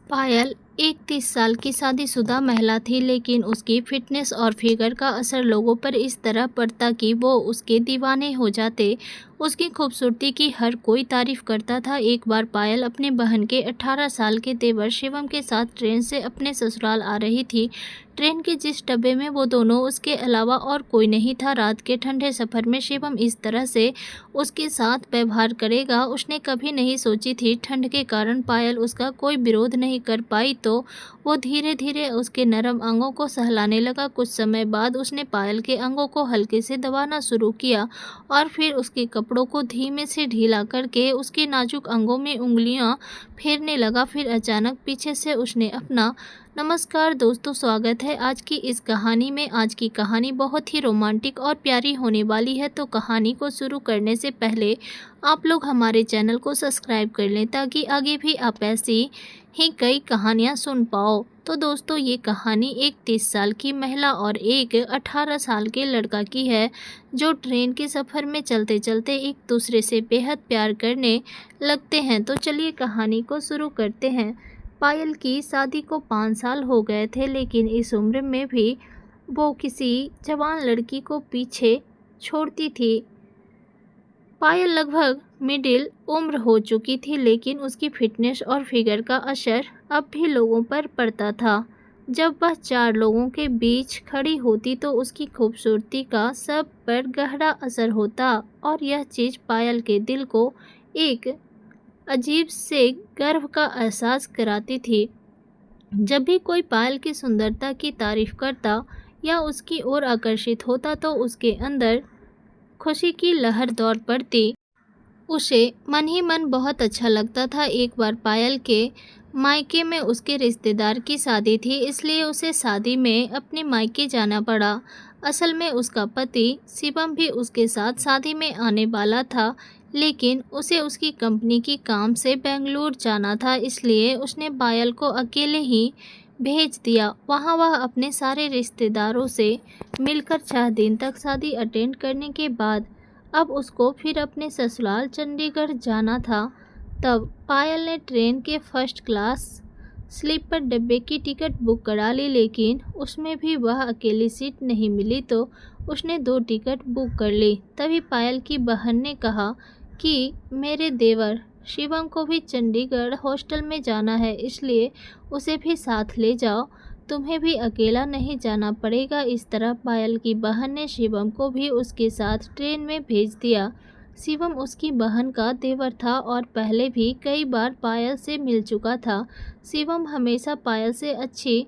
पायल एक 30 साल की शादीशुदा महिला थी, लेकिन उसकी फिटनेस और फिगर का असर लोगों पर इस तरह पड़ता कि वो उसके दीवाने हो जाते। उसकी खूबसूरती की हर कोई तारीफ करता था। एक बार पायल अपनी बहन के 18 साल के देवर शिवम के साथ ट्रेन से अपने ससुराल आ रही थी। ट्रेन के जिस डब्बे में वो दोनों, उसके अलावा और कोई नहीं था। रात के ठंडे सफ़र में शिवम इस तरह से उसके साथ व्यवहार करेगा, उसने कभी नहीं सोची थी। ठंड के कारण पायल उसका कोई विरोध नहीं कर पाई, तो वो धीरे धीरे उसके नरम अंगों को सहलाने लगा। कुछ समय बाद उसने पायल के अंगों को हल्के से दबाना शुरू किया और फिर उसके कपड़ों को धीमे से ढीला करके उसके नाजुक अंगों में उंगलियां फेरने लगा। फिर अचानक पीछे से उसने अपना नमस्कार दोस्तों, स्वागत है आज की इस कहानी में। आज की कहानी बहुत ही रोमांटिक और प्यारी होने वाली है, तो कहानी को शुरू करने से पहले आप लोग हमारे चैनल को सब्सक्राइब कर लें ताकि आगे भी आप ऐसी ही कई कहानियां सुन पाओ। तो दोस्तों, ये कहानी एक 30 साल की महिला और एक 18 साल के लड़का की है, जो ट्रेन के सफ़र में चलते चलते एक दूसरे से बेहद प्यार करने लगते हैं। तो चलिए कहानी को शुरू करते हैं। पायल की शादी को 5 साल हो गए थे, लेकिन इस उम्र में भी वो किसी जवान लड़की को पीछे छोड़ती थी। पायल लगभग मिडिल उम्र हो चुकी थी, लेकिन उसकी फिटनेस और फिगर का असर अब भी लोगों पर पड़ता था। जब वह 4 लोगों के बीच खड़ी होती तो उसकी खूबसूरती का सब पर गहरा असर होता, और यह चीज़ पायल के दिल को एक अजीब से गर्व का एहसास कराती थी। जब भी कोई पायल की सुंदरता की तारीफ करता या उसकी ओर आकर्षित होता तो उसके अंदर खुशी की लहर दौड़ पड़ती। उसे मन ही मन बहुत अच्छा लगता था। एक बार पायल के मायके में उसके रिश्तेदार की शादी थी, इसलिए उसे शादी में अपने मायके जाना पड़ा। असल में उसका पति शिवम भी उसके साथ शादी में आने वाला था, लेकिन उसे उसकी कंपनी की काम से बेंगलुरु जाना था, इसलिए उसने पायल को अकेले ही भेज दिया। वहाँ वह अपने सारे रिश्तेदारों से मिलकर 6 दिन तक शादी अटेंड करने के बाद अब उसको फिर अपने ससुराल चंडीगढ़ जाना था। तब पायल ने ट्रेन के फर्स्ट क्लास स्लीपर डब्बे की टिकट बुक करा ली, लेकिन उसमें भी वह अकेली सीट नहीं मिली, तो उसने 2 टिकट बुक कर ली। तभी पायल की बहन ने कहा कि मेरे देवर शिवम को भी चंडीगढ़ हॉस्टल में जाना है, इसलिए उसे भी साथ ले जाओ, तुम्हें भी अकेला नहीं जाना पड़ेगा। इस तरह पायल की बहन ने शिवम को भी उसके साथ ट्रेन में भेज दिया। शिवम उसकी बहन का देवर था और पहले भी कई बार पायल से मिल चुका था। शिवम हमेशा पायल से अच्छी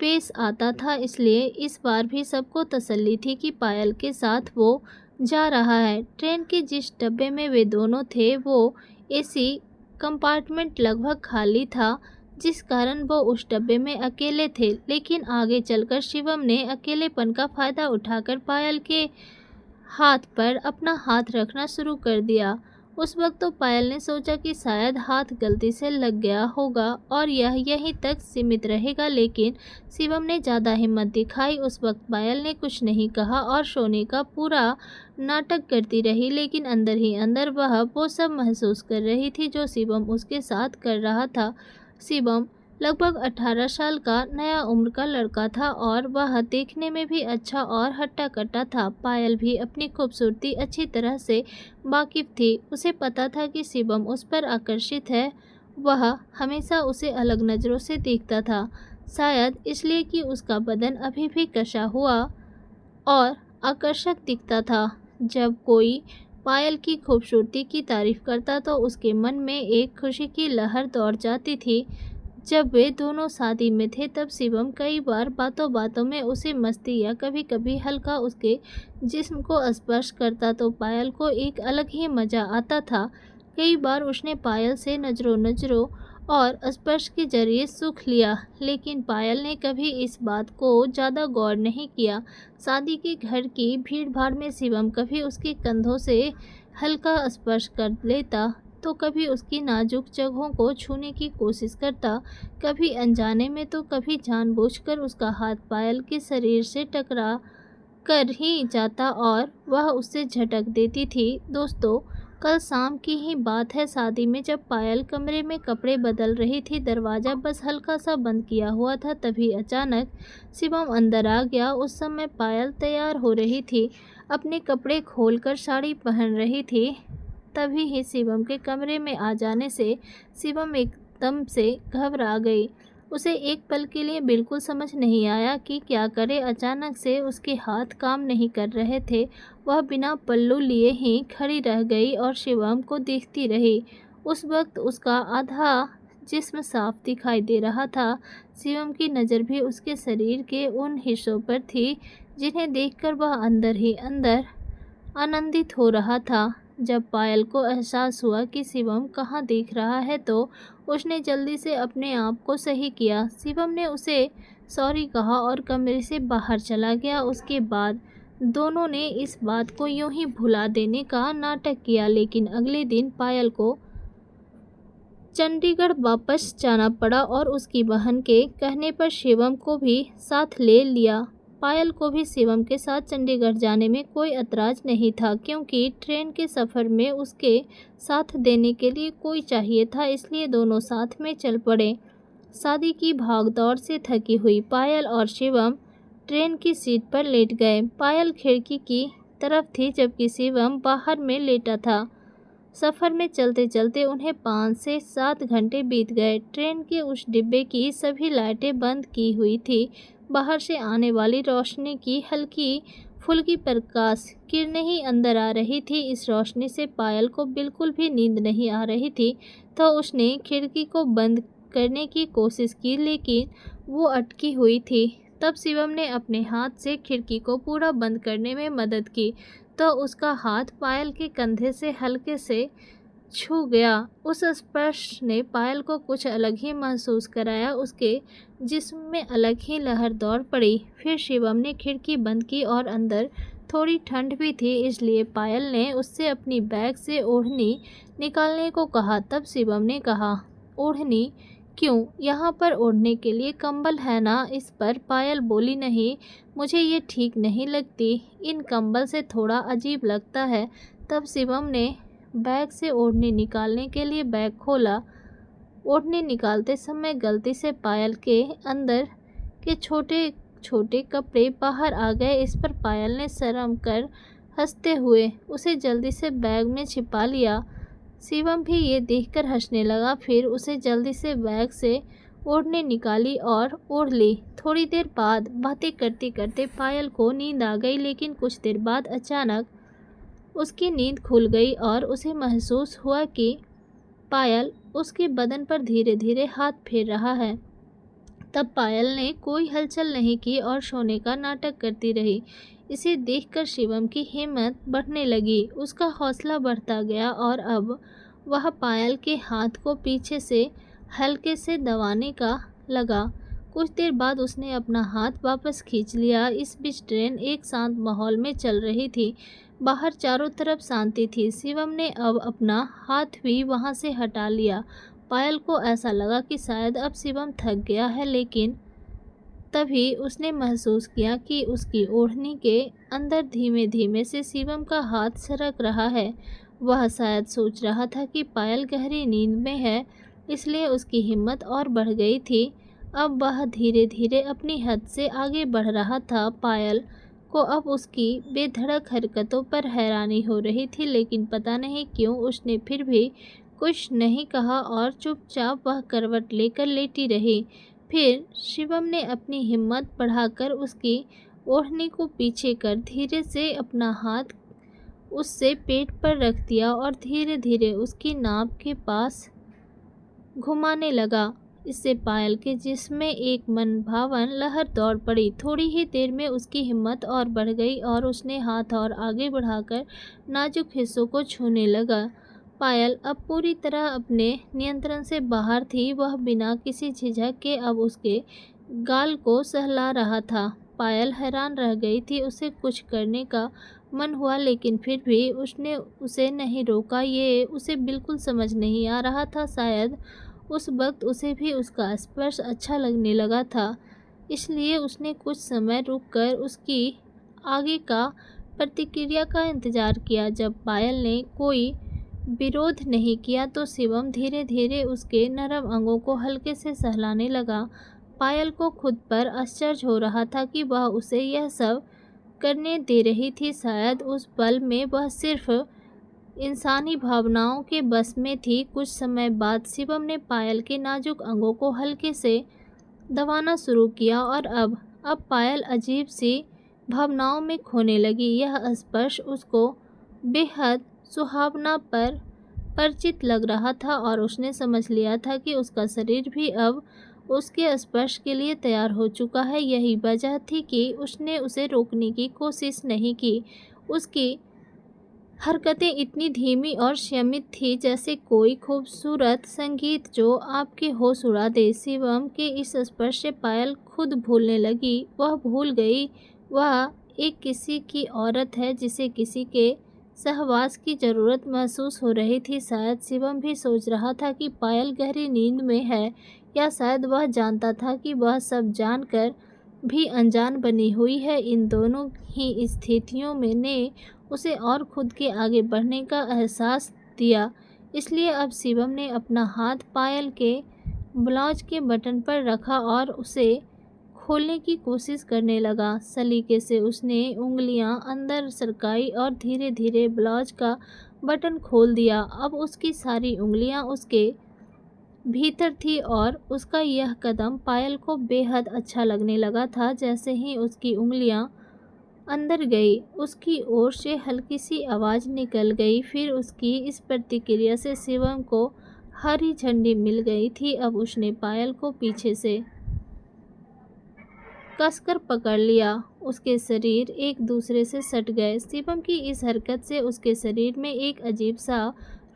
पेश आता था, इसलिए इस बार भी सबको तसल्ली थी कि पायल के साथ वो जा रहा है। ट्रेन के जिस डब्बे में वे दोनों थे वो एसी कंपार्टमेंट लगभग खाली था, जिस कारण वो उस डब्बे में अकेले थे। लेकिन आगे चलकर शिवम ने अकेलेपन का फ़ायदा उठाकर पायल के हाथ पर अपना हाथ रखना शुरू कर दिया। उस वक्त तो पायल ने सोचा कि शायद हाथ गलती से लग गया होगा और यह यहीं तक सीमित रहेगा, लेकिन शिवम ने ज़्यादा हिम्मत दिखाई। उस वक्त पायल ने कुछ नहीं कहा और सोने का पूरा नाटक करती रही, लेकिन अंदर ही अंदर वह वो सब महसूस कर रही थी जो शिवम उसके साथ कर रहा था। शिवम लगभग 18 साल का नया उम्र का लड़का था और वह देखने में भी अच्छा और हट्टा-कट्टा था। पायल भी अपनी खूबसूरती अच्छी तरह से वाकिफ थी। उसे पता था कि शिवम उस पर आकर्षित है। वह हमेशा उसे अलग नज़रों से देखता था, शायद इसलिए कि उसका बदन अभी भी कसा हुआ और आकर्षक दिखता था। जब कोई पायल की खूबसूरती की तारीफ करता तो उसके मन में एक खुशी की लहर दौड़ जाती थी। जब वे दोनों शादी में थे तब शिवम कई बार बातों बातों में उसे मस्ती या कभी कभी हल्का उसके जिस्म को स्पर्श करता तो पायल को एक अलग ही मज़ा आता था। कई बार उसने पायल से नज़रों नज़रों और स्पर्श के जरिए सुख लिया, लेकिन पायल ने कभी इस बात को ज़्यादा गौर नहीं किया। शादी के घर की भीड़ भाड़ में शिवम कभी उसके कंधों से हल्का स्पर्श कर लेता, तो कभी उसकी नाजुक जगहों को छूने की कोशिश करता, कभी अनजाने में तो कभी जानबूझकर उसका हाथ पायल के शरीर से टकरा कर ही जाता और वह उससे झटक देती थी। दोस्तों, कल शाम की ही बात है, शादी में जब पायल कमरे में कपड़े बदल रही थी, दरवाज़ा बस हल्का सा बंद किया हुआ था, तभी अचानक शिवम अंदर आ गया। उस समय पायल तैयार हो रही थी, अपने कपड़े खोलकर साड़ी पहन रही थी। तभी ही शिवम के कमरे में आ जाने से शिवम एकदम से घबरा गई। उसे एक पल के लिए बिल्कुल समझ नहीं आया कि क्या करे। अचानक से उसके हाथ काम नहीं कर रहे थे। वह बिना पल्लू लिए ही खड़ी रह गई और शिवम को देखती रही। उस वक्त उसका आधा जिस्म साफ दिखाई दे रहा था। शिवम की नज़र भी उसके शरीर के उन हिस्सों पर थी जिन्हें देखकर वह अंदर ही अंदर आनंदित हो रहा था। जब पायल को एहसास हुआ कि शिवम कहाँ देख रहा है तो उसने जल्दी से अपने आप को सही किया। शिवम ने उसे सॉरी कहा और कमरे से बाहर चला गया। उसके बाद दोनों ने इस बात को यूं ही भुला देने का नाटक किया, लेकिन अगले दिन पायल को चंडीगढ़ वापस जाना पड़ा और उसकी बहन के कहने पर शिवम को भी साथ ले लिया। पायल को भी शिवम के साथ चंडीगढ़ जाने में कोई एतराज़ नहीं था, क्योंकि ट्रेन के सफ़र में उसके साथ देने के लिए कोई चाहिए था, इसलिए दोनों साथ में चल पड़े। शादी की भागदौड़ से थकी हुई पायल और शिवम ट्रेन की सीट पर लेट गए। पायल खिड़की की तरफ थी जबकि शिवम बाहर में लेटा था। सफ़र में चलते चलते उन्हें 5 से 7 घंटे बीत गए। ट्रेन के उस डिब्बे की सभी लाइटें बंद की हुई थी। बाहर से आने वाली रोशनी की हल्की फुल्की प्रकाश किरणें ही अंदर आ रही थी। इस रोशनी से पायल को बिल्कुल भी नींद नहीं आ रही थी, तो उसने खिड़की को बंद करने की कोशिश की, लेकिन वो अटकी हुई थी। तब शिवम ने अपने हाथ से खिड़की को पूरा बंद करने में मदद की, तो उसका हाथ पायल के कंधे से हल्के से छू गया। उस स्पर्श ने पायल को कुछ अलग ही महसूस कराया। उसके जिस्म में अलग ही लहर दौड़ पड़ी। फिर शिवम ने खिड़की बंद की और अंदर थोड़ी ठंड भी थी, इसलिए पायल ने उससे अपनी बैग से ओढ़नी निकालने को कहा। तब शिवम ने कहा, ओढ़नी क्यों? यहाँ पर ओढ़ने के लिए कंबल है ना? इस पर पायल बोली, नहीं, मुझे ये ठीक नहीं लगती, इन कंबल से थोड़ा अजीब लगता है। तब शिवम ने बैग से ओढ़नी निकालने के लिए बैग खोला। ओढ़नी निकालते समय गलती से पायल के अंदर के छोटे छोटे कपड़े बाहर आ गए। इस पर पायल ने शर्म कर हंसते हुए उसे जल्दी से बैग में छिपा लिया। शिवम भी ये देखकर हंसने लगा। फिर उसे जल्दी से बैग से ओढ़नी निकाली और ओढ़ ली। थोड़ी देर बाद बातें करते करते पायल को नींद आ गई, लेकिन कुछ देर बाद अचानक उसकी नींद खुल गई और उसे महसूस हुआ कि पायल उसके बदन पर धीरे धीरे हाथ फेर रहा है। तब पायल ने कोई हलचल नहीं की और सोने का नाटक करती रही। इसे देखकर शिवम की हिम्मत बढ़ने लगी। उसका हौसला बढ़ता गया और अब वह पायल के हाथ को पीछे से हल्के से दबाने का लगा। कुछ देर बाद उसने अपना हाथ वापस खींच लिया। इस बीच ट्रेन एक शांत माहौल में चल रही थी। बाहर चारों तरफ शांति थी। शिवम ने अब अपना हाथ भी वहां से हटा लिया। पायल को ऐसा लगा कि शायद अब शिवम थक गया है, लेकिन तभी उसने महसूस किया कि उसकी ओढ़नी के अंदर धीमे धीमे से शिवम का हाथ सरक रहा है। वह शायद सोच रहा था कि पायल गहरी नींद में है, इसलिए उसकी हिम्मत और बढ़ गई थी। अब वह धीरे धीरे अपनी हद से आगे बढ़ रहा था। पायल को अब उसकी बेधड़क हरकतों पर हैरानी हो रही थी, लेकिन पता नहीं क्यों उसने फिर भी कुछ नहीं कहा और चुपचाप वह करवट लेकर लेटी रही। फिर शिवम ने अपनी हिम्मत बढ़ाकर उसकी ओढ़नी को पीछे कर धीरे से अपना हाथ उससे पेट पर रख दिया और धीरे धीरे उसकी नाभ के पास घुमाने लगा। इससे पायल के जिस्म में एक मनभावन लहर दौड़ पड़ी। थोड़ी ही देर में उसकी हिम्मत और बढ़ गई और उसने हाथ और आगे बढ़ाकर नाजुक हिस्सों को छूने लगा। पायल अब पूरी तरह अपने नियंत्रण से बाहर थी। वह बिना किसी झिझक के अब उसके गाल को सहला रहा था। पायल हैरान रह गई थी। उसे कुछ करने का मन हुआ, लेकिन फिर भी उसने उसे नहीं रोका। ये उसे बिल्कुल समझ नहीं आ रहा था। शायद उस वक्त उसे भी उसका स्पर्श अच्छा लगने लगा था, इसलिए उसने कुछ समय रुककर उसकी आगे का प्रतिक्रिया का इंतज़ार किया। जब पायल ने कोई विरोध नहीं किया तो शिवम धीरे धीरे उसके नरम अंगों को हल्के से सहलाने लगा। पायल को खुद पर आश्चर्य हो रहा था कि वह उसे यह सब करने दे रही थी। शायद उस पल में वह सिर्फ इंसानी भावनाओं के बस में थी। कुछ समय बाद शिवम ने पायल के नाजुक अंगों को हल्के से दबाना शुरू किया और अब पायल अजीब सी भावनाओं में खोने लगी। यह स्पर्श उसको बेहद सुहावना पर परिचित लग रहा था और उसने समझ लिया था कि उसका शरीर भी अब उसके स्पर्श के लिए तैयार हो चुका है। यही वजह थी कि उसने उसे रोकने की कोशिश नहीं की। उसकी हरकतें इतनी धीमी और संयमित थी जैसे कोई खूबसूरत संगीत जो आपके होश उड़ा दे। शिवम के इस स्पर्श से पायल खुद भूलने लगी। वह भूल गई वह एक किसी की औरत है जिसे किसी के सहवास की जरूरत महसूस हो रही थी। शायद शिवम भी सोच रहा था कि पायल गहरी नींद में है, या शायद वह जानता था कि वह सब जानकर भी अनजान बनी हुई है। इन दोनों ही स्थितियों में ने उसे और खुद के आगे बढ़ने का एहसास दिया। इसलिए अब शिवम ने अपना हाथ पायल के ब्लाउज के बटन पर रखा और उसे खोलने की कोशिश करने लगा। सलीके से उसने उंगलियां अंदर सरकाई और धीरे धीरे ब्लाउज का बटन खोल दिया। अब उसकी सारी उंगलियां उसके भीतर थी और उसका यह कदम पायल को बेहद अच्छा लगने लगा था। जैसे ही उसकी उंगलियां अंदर गई उसकी ओर से हल्की सी आवाज़ निकल गई। फिर उसकी इस प्रतिक्रिया से शिवम को हरी झंडी मिल गई थी। अब उसने पायल को पीछे से कसकर पकड़ लिया। उसके शरीर एक दूसरे से सट गए। शिवम की इस हरकत से उसके शरीर में एक अजीब सा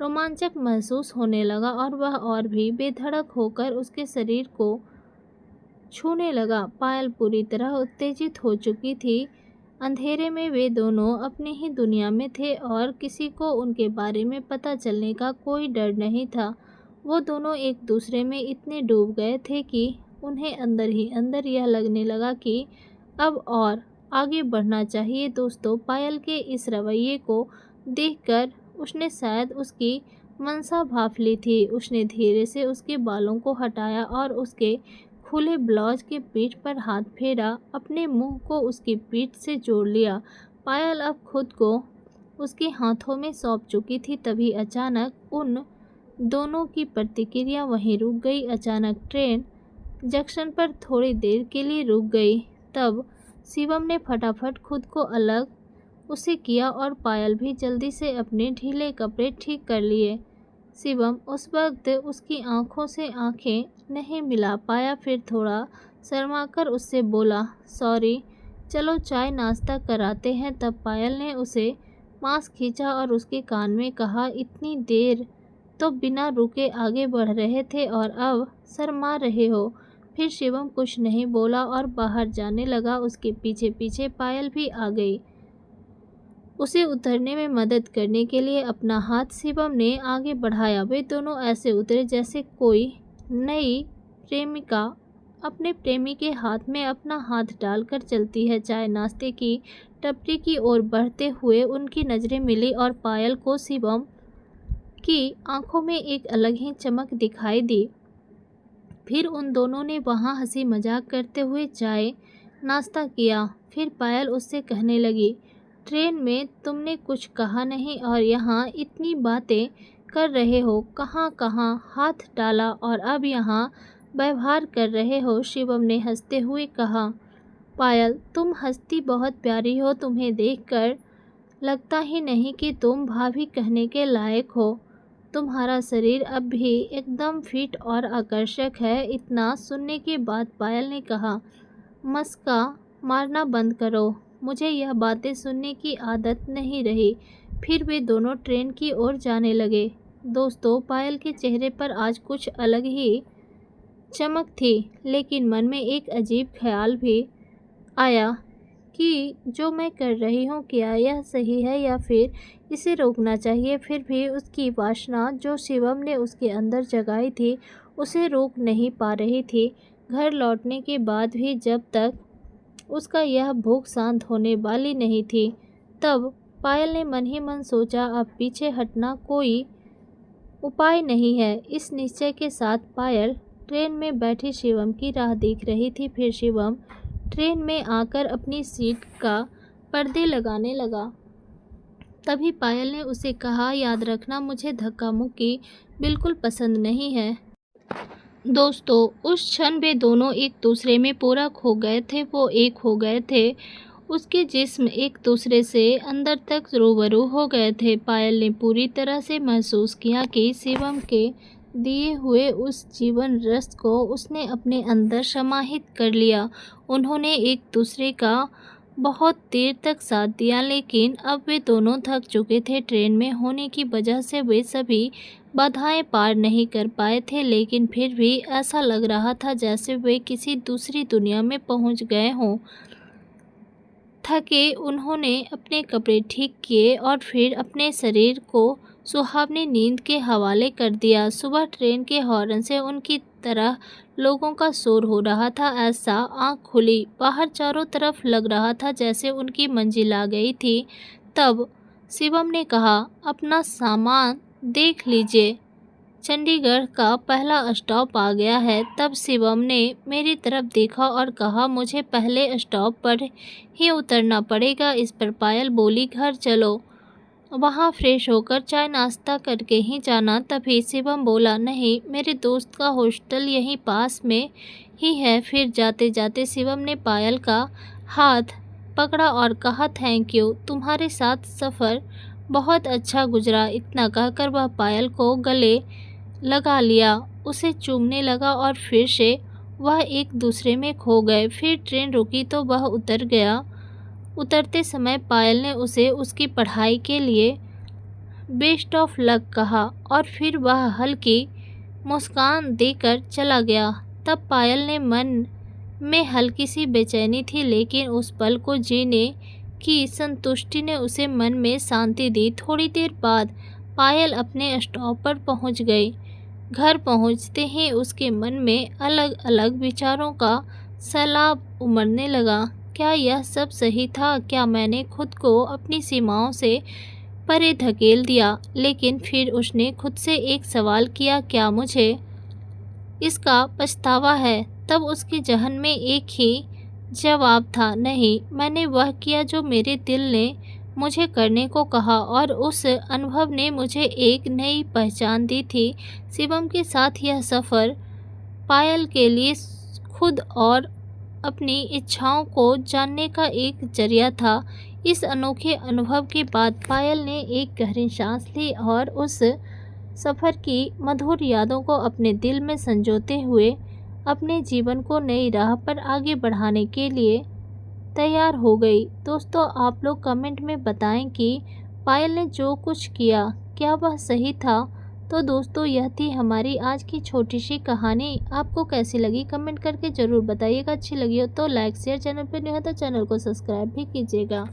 रोमांचक महसूस होने लगा और वह और भी बेधड़क होकर उसके शरीर को छूने लगा। पायल पूरी तरह उत्तेजित हो चुकी थी। अंधेरे में वे दोनों अपनी ही दुनिया में थे और किसी को उनके बारे में पता चलने का कोई डर नहीं था। वो दोनों एक दूसरे में इतने डूब गए थे कि उन्हें अंदर ही अंदर यह लगने लगा कि अब और आगे बढ़ना चाहिए। दोस्तों, पायल के इस रवैये को देखकर उसने शायद उसकी मंशा भांप ली थी। उसने धीरे से उसके बालों को हटाया और उसके खुले ब्लाउज के पीठ पर हाथ फेरा। अपने मुंह को उसकी पीठ से जोड़ लिया। पायल अब खुद को उसके हाथों में सौंप चुकी थी। तभी अचानक उन दोनों की प्रतिक्रिया वहीं रुक गई। अचानक ट्रेन जंक्शन पर थोड़ी देर के लिए रुक गई। तब शिवम ने फटाफट खुद को अलग उसे किया और पायल भी जल्दी से अपने ढीले कपड़े ठीक कर लिए। शिवम उस वक्त उसकी आंखों से आंखें नहीं मिला पाया। फिर थोड़ा शर्माकर उससे बोला, सॉरी, चलो चाय नाश्ता कराते हैं। तब पायल ने उसे पास खींचा और उसके कान में कहा, इतनी देर तो बिना रुके आगे बढ़ रहे थे और अब शर्मा रहे हो। फिर शिवम कुछ नहीं बोला और बाहर जाने लगा। उसके पीछे पीछे पायल भी आ गई। उसे उतरने में मदद करने के लिए अपना हाथ शिवम ने आगे बढ़ाया। वे दोनों ऐसे उतरे जैसे कोई नई प्रेमिका अपने प्रेमी के हाथ में अपना हाथ डालकर चलती है। चाय नाश्ते की टपरी की ओर बढ़ते हुए उनकी नज़रें मिली और पायल को शिवम की आंखों में एक अलग ही चमक दिखाई दी। फिर उन दोनों ने वहाँ हंसी मजाक करते हुए चाय नाश्ता किया। फिर पायल उससे कहने लगी, ट्रेन में तुमने कुछ कहा नहीं और यहाँ इतनी बातें कर रहे हो। कहाँ कहाँ हाथ डाला और अब यहाँ व्यवहार कर रहे हो। शिवम ने हंसते हुए कहा, पायल, तुम हंसती बहुत प्यारी हो। तुम्हें देखकर लगता ही नहीं कि तुम भाभी कहने के लायक हो। तुम्हारा शरीर अब भी एकदम फिट और आकर्षक है। इतना सुनने के बाद पायल ने कहा, मस्का मारना बंद करो, मुझे यह बातें सुनने की आदत नहीं रही। फिर वे दोनों ट्रेन की ओर जाने लगे। दोस्तों, पायल के चेहरे पर आज कुछ अलग ही चमक थी, लेकिन मन में एक अजीब ख्याल भी आया कि जो मैं कर रही हूँ क्या यह सही है या फिर इसे रोकना चाहिए। फिर भी उसकी वासना जो शिवम ने उसके अंदर जगाई थी उसे रोक नहीं पा रही थी। घर लौटने के बाद भी जब तक उसका यह भूख शांत होने वाली नहीं थी, तब पायल ने मन ही मन सोचा, अब पीछे हटना कोई उपाय नहीं है। इस निश्चय के साथ पायल ट्रेन में बैठे शिवम की राह देख रही थी। फिर शिवम ट्रेन में आकर अपनी सीट का पर्दे लगाने लगा। तभी पायल ने उसे कहा, याद रखना, मुझे धक्का मुक्की बिल्कुल पसंद नहीं है। दोस्तों, उस क्षण वे दोनों एक दूसरे में पूरा खो गए थे। वो एक हो गए थे। उसके जिस्म एक दूसरे से अंदर तक रूबरू हो गए थे। पायल ने पूरी तरह से महसूस किया कि शिवम के दिए हुए उस जीवन रस को उसने अपने अंदर समाहित कर लिया। उन्होंने एक दूसरे का बहुत देर तक साथ दिया, लेकिन अब वे दोनों थक चुके थे। ट्रेन में होने की वजह से वे सभी बाधाएं पार नहीं कर पाए थे, लेकिन फिर भी ऐसा लग रहा था जैसे वे किसी दूसरी दुनिया में पहुंच गए हों। थके उन्होंने अपने कपड़े ठीक किए और फिर अपने शरीर को सुहावनी नींद के हवाले कर दिया। सुबह ट्रेन के हॉर्न से उनकी तरह लोगों का शोर हो रहा था। ऐसा आंख खुली, बाहर चारों तरफ लग रहा था जैसे उनकी मंजिल आ गई थी। तब शिवम ने कहा, अपना सामान देख लीजिए, चंडीगढ़ का पहला स्टॉप आ गया है। तब शिवम ने मेरी तरफ देखा और कहा, मुझे पहले स्टॉप पर ही उतरना पड़ेगा। इस पर पायल बोली, घर चलो, वहाँ फ्रेश होकर चाय नाश्ता करके ही जाना। तभी शिवम बोला, नहीं, मेरे दोस्त का हॉस्टल यहीं पास में ही है। फिर जाते जाते शिवम ने पायल का हाथ पकड़ा और कहा, थैंक यू, तुम्हारे साथ सफ़र बहुत अच्छा गुजरा। इतना कहकर वह पायल को गले लगा लिया, उसे चूमने लगा और फिर से वह एक दूसरे में खो गए। फिर ट्रेन रुकी तो वह उतर गया। उतरते समय पायल ने उसे उसकी पढ़ाई के लिए बेस्ट ऑफ लक कहा और फिर वह हल्की मुस्कान देकर चला गया। तब पायल ने मन में हल्की सी बेचैनी थी, लेकिन उस पल को जीने की संतुष्टि ने उसे मन में शांति दी। थोड़ी देर बाद पायल अपने स्टॉप पर पहुंच गई। घर पहुंचते ही उसके मन में अलग अलग विचारों का सैलाब उमड़ने लगा। क्या यह सब सही था? क्या मैंने खुद को अपनी सीमाओं से परे धकेल दिया? लेकिन फिर उसने खुद से एक सवाल किया, क्या मुझे इसका पछतावा है? तब उसके जहन में एक ही जवाब था, नहीं, मैंने वह किया जो मेरे दिल ने मुझे करने को कहा और उस अनुभव ने मुझे एक नई पहचान दी थी। शिवम के साथ यह सफ़र पायल के लिए खुद और अपनी इच्छाओं को जानने का एक जरिया था। इस अनोखे अनुभव के बाद पायल ने एक गहरी सांस ली और उस सफ़र की मधुर यादों को अपने दिल में संजोते हुए अपने जीवन को नई राह पर आगे बढ़ाने के लिए तैयार हो गई। दोस्तों, आप लोग कमेंट में बताएं कि पायल ने जो कुछ किया क्या वह सही था? तो दोस्तों, यह थी हमारी आज की छोटी सी कहानी। आपको कैसी लगी कमेंट करके ज़रूर बताइएगा। अच्छी लगी हो तो लाइक शेयर, चैनल पर नहीं हो तो चैनल को सब्सक्राइब भी कीजिएगा।